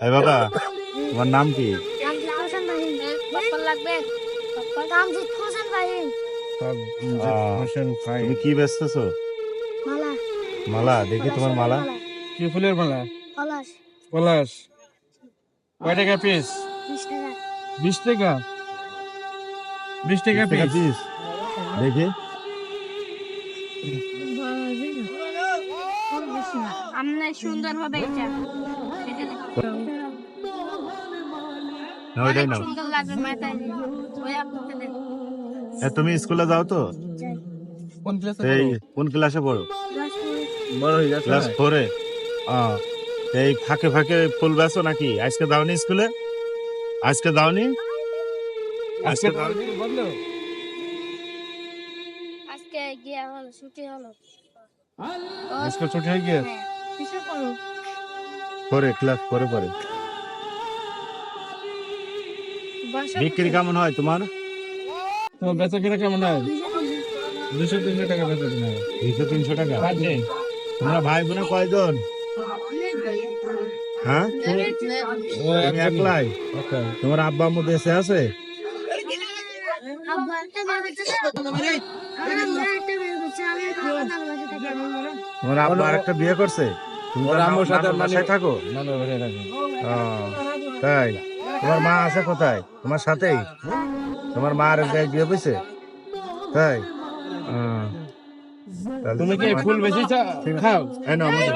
এই বাবা, তোমার নাম কি? তুমি কি বেচতেছো? মালা, দেখি তোমার মালা। কি ফুলের মালা? পলাশ। কয় টাকা পিস? 20 টাকা। 20 টাকা পিস। পিস দেখি। সুন্দর হবে এটা। ওইটাই নাও। সুন্দর লাগবে মাথায়। ওই আপনাকে দেন। তুমি স্কুলে যাও তো? কোন ক্লাসে এই পড়ো? কোন ক্লাসে পড়ো? বড় হয়ে যাচ্ছে ক্লাস না? 4-এ। এই ফাঁকে ফাঁকে ফুল বেচো নাকি? আজকে দাওনি স্কুলে? আজকে দাওনি? আজকে দাওনি? বললো আজকে গিয়া হলো ছুটি হলো। আজকে ছুটি হয়ে গিয়ে হ্যাঁ, কিসে করো? পরে ক্লাস পরে পরে। বিক্রি কেমন হয় তোমার? তোমার বেচা কিনা কেমন হয়? 200-300 টাকা বেচা কিনা হয়। 200-300 টাকা। তোমরা ভাই বোনে কয়জন? হ্যাঁ, ও তুমি একলাই? তোমার আব্বা আম্মু দেশে আছে? তোমার আব্বা আরেকটা বিয়ে করছে? তুমি ওর আম্মুর সাথে নানুর বাসায় থাকো? নানুর বাসায় থাকে। ও, তাই? তোমার মা আছে কোথায়? তোমার সাথেই? তোমার মা আর এক জায়গায় বিয়ে হয়েছে? তাই? তাহলে তুমি কি তোমার- ফুল বেশি খাও? এই নাও আমাদের।